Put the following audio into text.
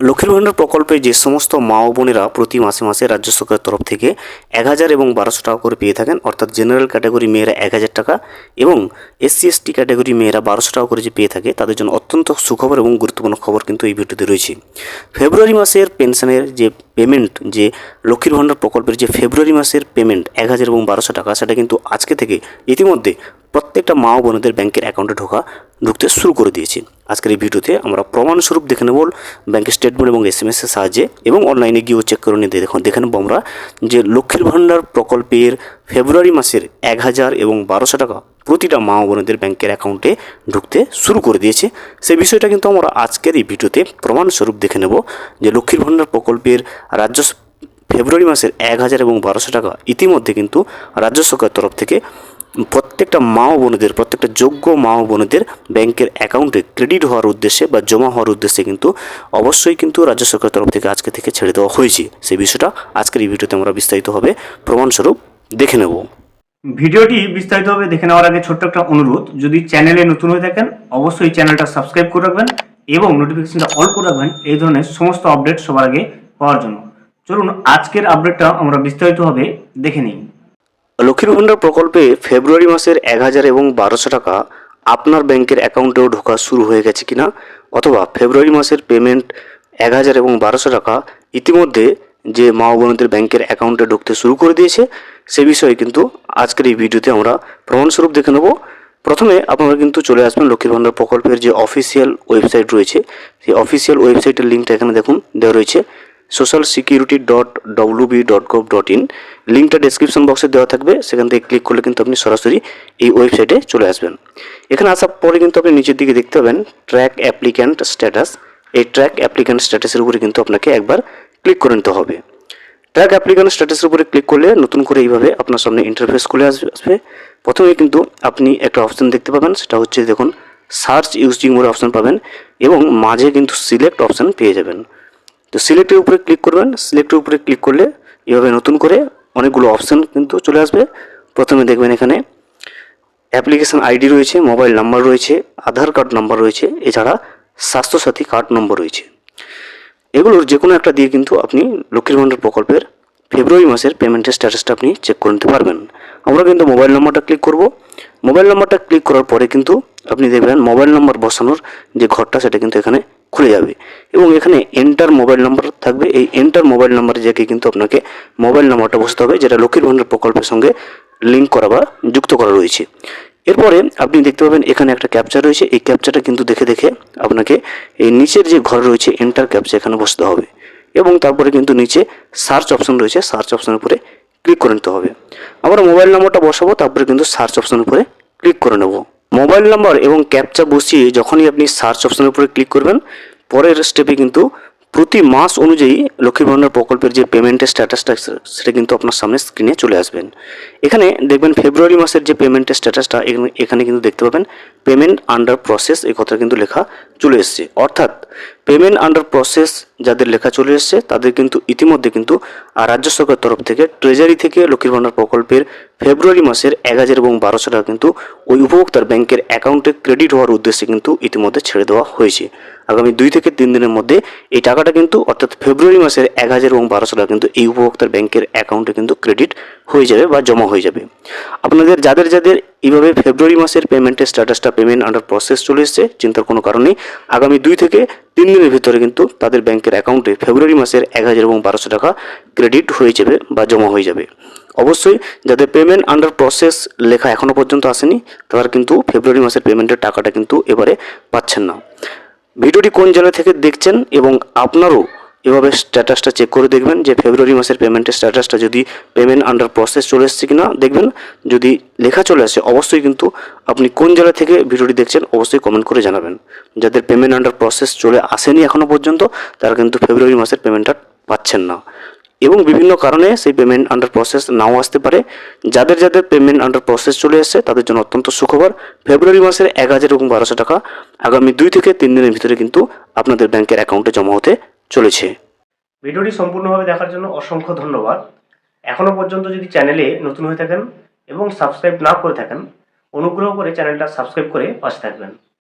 লক্ষ্মীর ভাণ্ডার প্রকল্পে যে সমস্ত মা ও বোনেরা প্রতি মাসে মাসে রাজ্য সরকারের তরফ থেকে 1000 এবং 1200 টাকা করে পেয়ে থাকেন, অর্থাৎ জেনারেল ক্যাটাগরি মেয়েরা 1000 টাকা এবং SC ST ক্যাটাগরি মেয়েরা 1200 টাকা করে যে পেয়ে থাকে, তাদের জন্য অত্যন্ত সুখবর এবং গুরুত্বপূর্ণ খবর কিন্তু এই ভিডিওতে রয়েছে। ফেব্রুয়ারি মাসের পেনশনের যে পেমেন্ট, যে লক্ষ্মীর ভাণ্ডার প্রকল্পের যে ফেব্রুয়ারি মাসের পেমেন্ট 1000 এবং 1200 টাকা, সেটা কিন্তু আজকে থেকে ইতিমধ্যে প্রত্যেকটা মা ও বোনদের ব্যাংকের অ্যাকাউন্টে ঢুকতে শুরু করে দিয়েছে। আজকের এই ভিডিওতে আমরা প্রমাণস্বরূপ দেখে নেব ব্যাংকের স্টেটমেন্ট এবং SMS এর সাহায্যে, এবং অনলাইনে গিয়েও চেক করে নিয়ে দেখে নেব আমরা যে লক্ষ্মীর ভাণ্ডার প্রকল্পের ফেব্রুয়ারি মাসের 1000 এবং 1200 টাকা প্রতিটা মা ও বোনদের ব্যাংকের অ্যাকাউন্টে ঢুকতে শুরু করে দিয়েছে। সেই বিষয়টা কিন্তু আমরা আজকের এই ভিডিওতে প্রমাণস্বরূপ দেখে নেব যে লক্ষ্মীর ভাণ্ডার প্রকল্পের ফেব্রুয়ারি মাসের 1000 এবং 1200 টাকা ইতিমধ্যে কিন্তু রাজ্য সরকারের তরফ থেকে প্রত্যেকটা মা ও বোনেদের, প্রত্যেকটা যোগ্য মা ও বোনেদের ব্যাংকের অ্যাকাউন্টে ক্রেডিট হওয়ার উদ্দেশ্যে বা জমা হওয়ার উদ্দেশ্যে কিন্তু অবশ্যই কিন্তু রাজ্য সরকারের তরফ থেকে আজকে থেকে ছেড়ে দেওয়া হয়েছে। সেই বিষয়টা আজকের এই ভিডিওতে আমরা বিস্তারিতভাবে প্রমাণস্বরূপ দেখে নেব। ভিডিওটি বিস্তারিতভাবে দেখে নেওয়ার আগে ছোট্ট একটা অনুরোধ, যদি চ্যানেলে নতুন হয়ে থাকেন অবশ্যই চ্যানেলটা সাবস্ক্রাইব করে রাখবেন এবং নোটিফিকেশনটা অল করে রাখবেন এই ধরনের সমস্ত আপডেট সবার আগে পাওয়ার জন্য। চলুন আজকের আপডেটটা আমরা বিস্তারিতভাবে দেখে নিই। লক্ষ্মীর ভাণ্ডার প্রকল্পে ফেব্রুয়ারি মাসের 1000 এবং 1200 টাকা আপনার ব্যাংকের অ্যাকাউন্টেও ঢোকা শুরু হয়ে গেছে কিনা, অথবা ফেব্রুয়ারি মাসের পেমেন্ট 1000 এবং 1200 টাকা ইতিমধ্যে যে মা ও বোনদের ব্যাংকের অ্যাকাউন্টে ঢুকতে শুরু করে দিয়েছে, সে বিষয়ে কিন্তু আজকের এই ভিডিওতে আমরা প্রমাণস্বরূপ দেখে নেব। প্রথমে আপনারা কিন্তু চলে আসবেন লক্ষ্মীর ভাণ্ডার প্রকল্পের যে অফিসিয়াল ওয়েবসাইট রয়েছে, সেই অফিসিয়াল ওয়েবসাইটের লিঙ্কটা এখানে দেখুন দেওয়া রয়েছে, socialsecurity.wb.gov.in। লিঙ্কটা ডেসক্রিপশন বক্সে দেওয়া থাকবে, সেখান থেকে ক্লিক করলে কিন্তু আপনি সরাসরি এই ওয়েবসাইটে চলে আসবেন। এখানে আসার পরে কিন্তু আপনি নিচের দিকে দেখতে পাবেন ট্র্যাক অ্যাপ্লিক্যান্ট স্ট্যাটাস। এই ট্র্যাক অ্যাপ্লিক্যান্ট স্ট্যাটাসের উপরে কিন্তু আপনাকে একবার ক্লিক করে নিতে হবে। ট্র্যাক অ্যাপ্লিক্যান্ট স্ট্যাটাসের উপরে ক্লিক করলে নতুন করে এইভাবে আপনার সামনে ইন্টারফেস খুলে আসবে। প্রথমে কিন্তু আপনি একটা অপশন দেখতে পাবেন, সেটা হচ্ছে দেখুন সার্চ ইউজিং বলে অপশন পাবেন এবং মাঝে কিন্তু সিলেক্ট অপশন পেয়ে যাবেন। তো সিলেক্টের উপরে ক্লিক করবেন। সিলেক্টের উপরে ক্লিক করলে এভাবে নতুন করে অনেকগুলো অপশান কিন্তু চলে আসবে। প্রথমে দেখবেন এখানে অ্যাপ্লিকেশান আইডি রয়েছে, মোবাইল নাম্বার রয়েছে, আধার কার্ড নাম্বার রয়েছে, এছাড়া স্বাস্থ্যসাথী কার্ড নম্বর রয়েছে। এগুলোর যে কোনো একটা দিয়ে কিন্তু আপনি লক্ষ্মীর ভাণ্ডার প্রকল্পের ফেব্রুয়ারি মাসের পেমেন্টের স্ট্যাটাসটা আপনি চেক করে নিতে পারবেন। আমরা কিন্তু মোবাইল নাম্বারটা ক্লিক করব। মোবাইল নাম্বারটা ক্লিক করার পরে কিন্তু আপনি দেখবেন মোবাইল নাম্বার বসানোর যে ঘরটা সেটা কিন্তু এখানে খুলে যাবে এবং এখানে এন্টার মোবাইল নাম্বার থাকবে। এই এন্টার মোবাইল নাম্বারে যেয়ে কিন্তু আপনাকে মোবাইল নাম্বারটা বসাতে হবে, যেটা লক্ষ্মীর ভাণ্ডার প্রকল্পের সঙ্গে লিঙ্ক করা বা যুক্ত করা রয়েছে। এরপরে আপনি দেখতে পাবেন এখানে একটা ক্যাপচা রয়েছে। এই ক্যাপচাটা কিন্তু দেখে দেখে আপনাকে এই নিচের যে ঘর রয়েছে এন্টার ক্যাপচা এখানে বসতে হবে এবং তারপরে কিন্তু নিচে সার্চ অপশন রয়েছে, সার্চ অপশনের উপরে ক্লিক করে নিতে হবে। আমরা মোবাইল নাম্বারটা বসাবো, তারপরে কিন্তু সার্চ অপশনের উপরে ক্লিক করে নেব। মোবাইল নাম্বার এবং ক্যাপচা বসিয়ে যখনই আপনি সার্চ অপশনের উপরে ক্লিক করবেন, পরের স্টেপে কিন্তু প্রতি মাস অনুযায়ী লক্ষ্মীর ভাণ্ডার প্রকল্পের যে পেমেন্টের স্ট্যাটাসটা সেটা কিন্তু আপনার সামনে স্ক্রিনে চলে আসবেন। এখানে দেখবেন ফেব্রুয়ারি মাসের যে পেমেন্টের স্ট্যাটাসটা এখানে কিন্তু দেখতে পাবেন পেমেন্ট আন্ডার প্রসেস, এই কথা কিন্তু লেখা চলে এসছে। অর্থাৎ পেমেন্ট আন্ডার প্রসেস যাদের লেখা চলে এসছে তাদের কিন্তু ইতিমধ্যে কিন্তু রাজ্য সরকারের তরফ থেকে ট্রেজারি থেকে লক্ষ্মীর ভাণ্ডার প্রকল্পের ফেব্রুয়ারি মাসের 1000 এবং 1200 টাকা কিন্তু ওই উপভোক্তার ব্যাংকের অ্যাকাউন্টে ক্রেডিট হওয়ার উদ্দেশ্যে কিন্তু ইতিমধ্যে ছেড়ে দেওয়া হয়েছে। আগামী 2 থেকে 3 দিনের মধ্যে এই টাকাটা কিন্তু, অর্থাৎ ফেব্রুয়ারি মাসের 1000 এবং 1200 টাকা কিন্তু এই উপভোক্তার ব্যাংকের অ্যাকাউন্টে কিন্তু ক্রেডিট হয়ে যাবে বা জমা হয়ে যাবে। আপনাদের যাদের এইভাবে ফেব্রুয়ারি মাসের পেমেন্টের স্ট্যাটাসটা পেমেন্ট আন্ডার প্রসেস চলে এসছে, চিন্তার কোনো কারণ নেই। আগামী 2 থেকে 3 দিনের ভিতরে কিন্তু তাদের ব্যাংকের অ্যাকাউন্টে ফেব্রুয়ারি মাসের 1000 এবং 1200 টাকা ক্রেডিট হয়ে যাবে বা জমা হয়ে যাবে। অবশ্যই যাদের পেমেন্ট আন্ডার প্রসেস লেখা এখনও পর্যন্ত আসেনি তারা কিন্তু ফেব্রুয়ারি মাসের পেমেন্টের টাকাটা কিন্তু এবারে পাচ্ছেন না। ভিডিওটি কোন জেলা থেকে দেখছেন এবং আপনারও এভাবে স্ট্যাটাসটা চেক করে দেখবেন যে ফেব্রুয়ারি মাসের পেমেন্টের স্ট্যাটাসটা যদি পেমেন্ট আন্ডার প্রসেস চলে এসছে কিনা দেখবেন। যদি লেখা চলে আসে অবশ্যই কিন্তু আপনি কোন জেলা থেকে ভিডিওটি দেখছেন অবশ্যই কমেন্ট করে জানাবেন। যাদের পেমেন্ট আন্ডার প্রসেস চলে আসেনি এখনও পর্যন্ত তারা কিন্তু ফেব্রুয়ারি মাসের পেমেন্টটা পাচ্ছেন না এবং বিভিন্ন কারণে সেই পেমেন্ট আন্ডার প্রসেস নাও আসতে পারে। যাদের পেমেন্ট আন্ডার প্রসেস চলে এসেছে তাদের জন্য অত্যন্ত সুখবর, ফেব্রুয়ারি মাসের 1000 এবং 1200 টাকা আগামী 2 থেকে 3 দিনের ভিতরে কিন্তু আপনাদের ব্যাংকের অ্যাকাউন্টে জমা হতে চলেছে। ভিডিওটি সম্পূর্ণভাবে দেখার জন্য অসংখ্য ধন্যবাদ। এখনও পর্যন্ত যদি চ্যানেলে নতুন হয়ে থাকেন এবং সাবস্ক্রাইব না করে থাকেন অনুগ্রহ করে চ্যানেলটা সাবস্ক্রাইব করে পাশে থাকবেন।